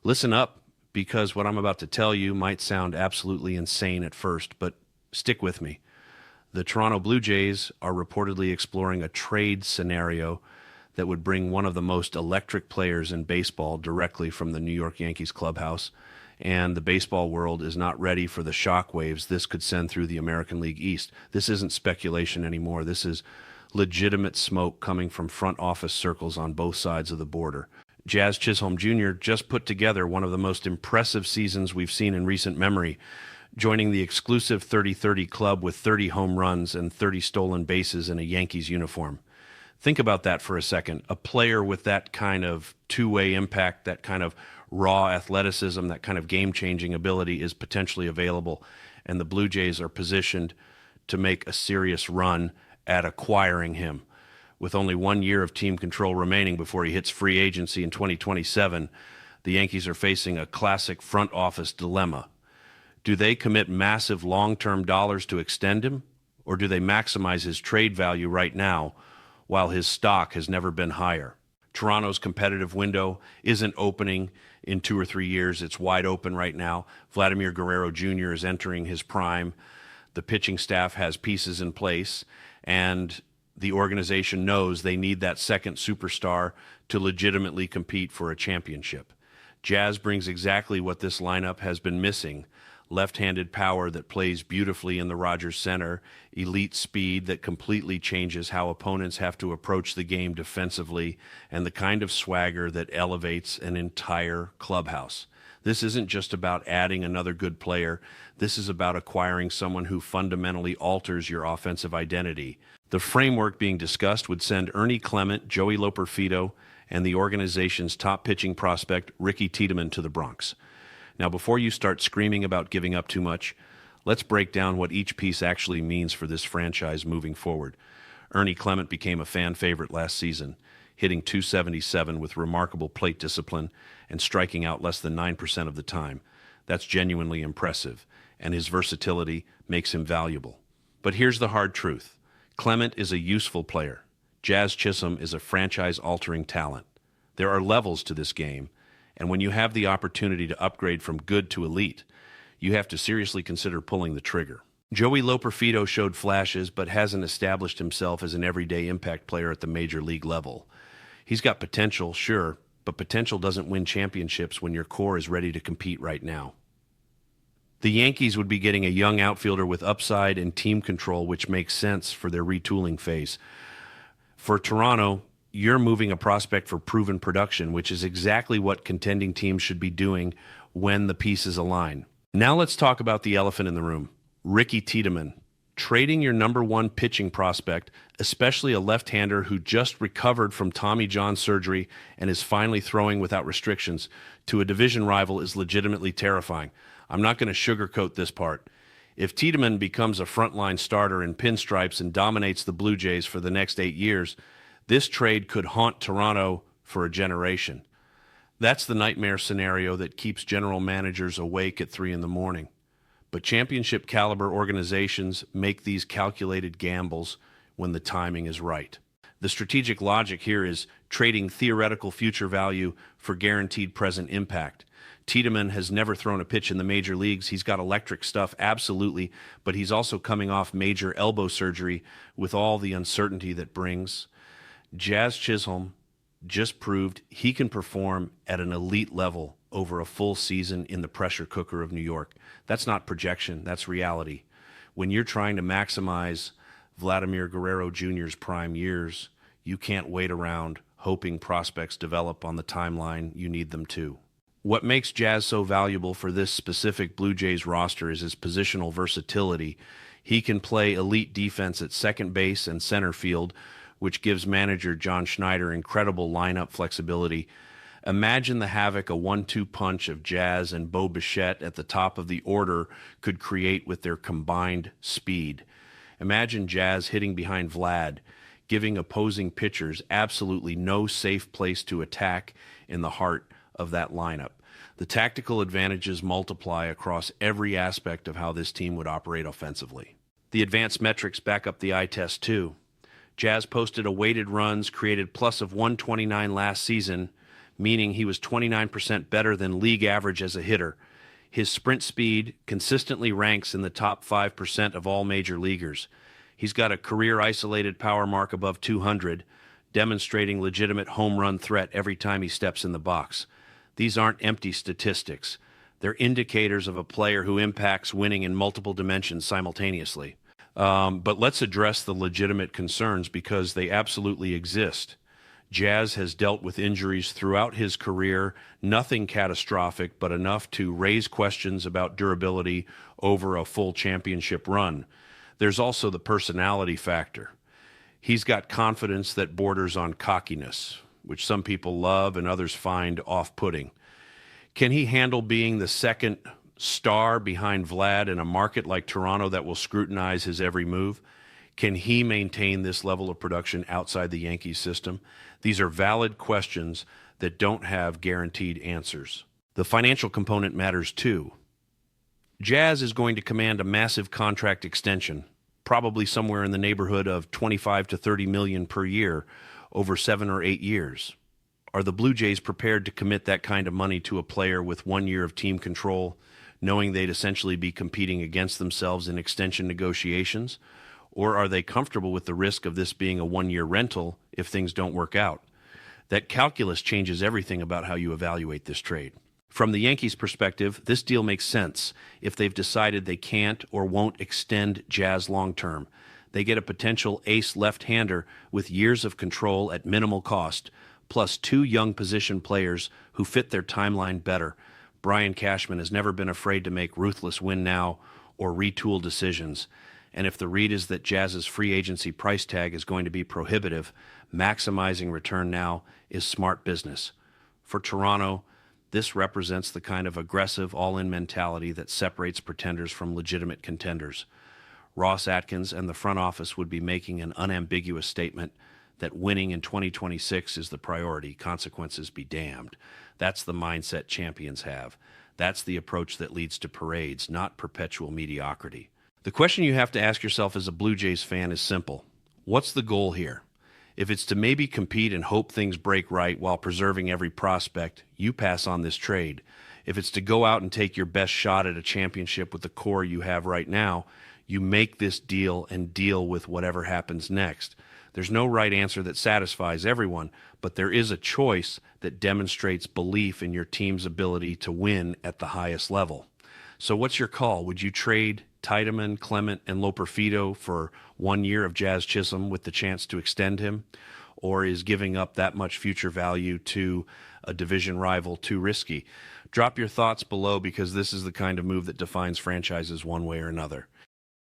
Listen up, because what I'm about to tell you might sound absolutely insane at first, but stick with me. The Toronto Blue Jays are reportedly exploring a trade scenario that would bring one of the most electric players in baseball directly from the New York Yankees clubhouse, and the baseball world is not ready for the shockwaves this could send through the American League East. This isn't speculation anymore. This is legitimate smoke coming from front office circles on both sides of the border. Jazz Chisholm Jr. just put together one of the most impressive seasons we've seen in recent memory, joining the exclusive 30-30 club with 30 home runs and 30 stolen bases in a Yankees uniform. Think about that for a second. A player with that kind of two-way impact, that kind of raw athleticism, that kind of game-changing ability is potentially available, and the Blue Jays are positioned to make a serious run at acquiring him. With only 1 year of team control remaining before he hits free agency in 2027, the Yankees are facing a classic front office dilemma. Do they commit massive long-term dollars to extend him, or do they maximize his trade value right now while his stock has never been higher? Toronto's competitive window isn't opening in 2 or 3 years. It's wide open right now. Vladimir Guerrero Jr. is entering his prime. The pitching staff has pieces in place, and the organization knows they need that second superstar to legitimately compete for a championship. Jazz brings exactly what this lineup has been missing: left-handed power that plays beautifully in the Rogers Center, elite speed that completely changes how opponents have to approach the game defensively, and the kind of swagger that elevates an entire clubhouse. This isn't just about adding another good player. This is about acquiring someone who fundamentally alters your offensive identity. The framework being discussed would send Ernie Clement, Joey Loperfido, and the organization's top pitching prospect, Ricky Tiedemann, to the Bronx. Now, before you start screaming about giving up too much, let's break down what each piece actually means for this franchise moving forward. Ernie Clement became a fan favorite last season, hitting .277 with remarkable plate discipline and striking out less than 9% of the time. That's genuinely impressive, and his versatility makes him valuable. But here's the hard truth. Clement is a useful player. Jazz Chisholm is a franchise-altering talent. There are levels to this game, and when you have the opportunity to upgrade from good to elite, you have to seriously consider pulling the trigger. Joey Loperfido showed flashes, but hasn't established himself as an everyday impact player at the major league level. He's got potential, sure, but potential doesn't win championships when your core is ready to compete right now. The Yankees would be getting a young outfielder with upside and team control, which makes sense for their retooling phase. For Toronto, you're moving a prospect for proven production, which is exactly what contending teams should be doing when the pieces align. Now let's talk about the elephant in the room, Ricky Tiedemann. Trading your number one pitching prospect, especially a left-hander who just recovered from Tommy John surgery and is finally throwing without restrictions, to a division rival is legitimately terrifying. I'm not going to sugarcoat this part. If Tiedemann becomes a frontline starter in pinstripes and dominates the Blue Jays for the next 8 years, this trade could haunt Toronto for a generation. That's the nightmare scenario that keeps general managers awake at 3 in the morning. But championship caliber organizations make these calculated gambles when the timing is right. The strategic logic here is trading theoretical future value for guaranteed present impact. Tiedemann has never thrown a pitch in the major leagues. He's got electric stuff, absolutely, but he's also coming off major elbow surgery with all the uncertainty that brings. Jazz Chisholm just proved he can perform at an elite level over a full season in the pressure cooker of New York. That's not projection, that's reality. When you're trying to maximize Vladimir Guerrero Jr.'s prime years, you can't wait around hoping prospects develop on the timeline you need them to. What makes Jazz so valuable for this specific Blue Jays roster is his positional versatility. He can play elite defense at second base and center field, which gives manager John Schneider incredible lineup flexibility. Imagine the havoc a 1-2 punch of Jazz and Bo Bichette at the top of the order could create with their combined speed. Imagine Jazz hitting behind Vlad, giving opposing pitchers absolutely no safe place to attack in the heart of that lineup. The tactical advantages multiply across every aspect of how this team would operate offensively. The advanced metrics back up the eye test too. Jazz posted a weighted runs created plus of 129 last season, meaning he was 29% better than league average as a hitter. His sprint speed consistently ranks in the top 5% of all major leaguers. He's got a career isolated power mark above 200, demonstrating legitimate home run threat every time he steps in the box. These aren't empty statistics. They're indicators of a player who impacts winning in multiple dimensions simultaneously. But let's address the legitimate concerns because they absolutely exist. Jazz has dealt with injuries throughout his career, nothing catastrophic, but enough to raise questions about durability over a full championship run. There's also the personality factor. He's got confidence that borders on cockiness, which some people love and others find off-putting. Can he handle being the second star behind Vlad in a market like Toronto that will scrutinize his every move? Can he maintain this level of production outside the Yankees system? These are valid questions that don't have guaranteed answers. The financial component matters too. Jazz is going to command a massive contract extension, probably somewhere in the neighborhood of 25 to 30 million per year over 7 or 8 years. Are the Blue Jays prepared to commit that kind of money to a player with 1 year of team control, knowing they'd essentially be competing against themselves in extension negotiations? Or are they comfortable with the risk of this being a 1-year rental if things don't work out? That calculus changes everything about how you evaluate this trade. From the Yankees' perspective, this deal makes sense if they've decided they can't or won't extend Jazz long-term. They get a potential ace left-hander with years of control at minimal cost, plus 2 young position players who fit their timeline better. Brian Cashman has never been afraid to make ruthless win-now or retool decisions. And if the read is that Jazz's free agency price tag is going to be prohibitive, maximizing return now is smart business. For Toronto, this represents the kind of aggressive all-in mentality that separates pretenders from legitimate contenders. Ross Atkins and the front office would be making an unambiguous statement that winning in 2026 is the priority, consequences be damned. That's the mindset champions have. That's the approach that leads to parades, not perpetual mediocrity. The question you have to ask yourself as a Blue Jays fan is simple. What's the goal here? If it's to maybe compete and hope things break right while preserving every prospect, you pass on this trade. If it's to go out and take your best shot at a championship with the core you have right now, you make this deal and deal with whatever happens next. There's no right answer that satisfies everyone, but there is a choice that demonstrates belief in your team's ability to win at the highest level. So what's your call? Would you trade Tiedemann, Clement, and Loperfido for 1 year of Jazz Chisholm with the chance to extend him? Or is giving up that much future value to a division rival too risky? Drop your thoughts below because this is the kind of move that defines franchises one way or another.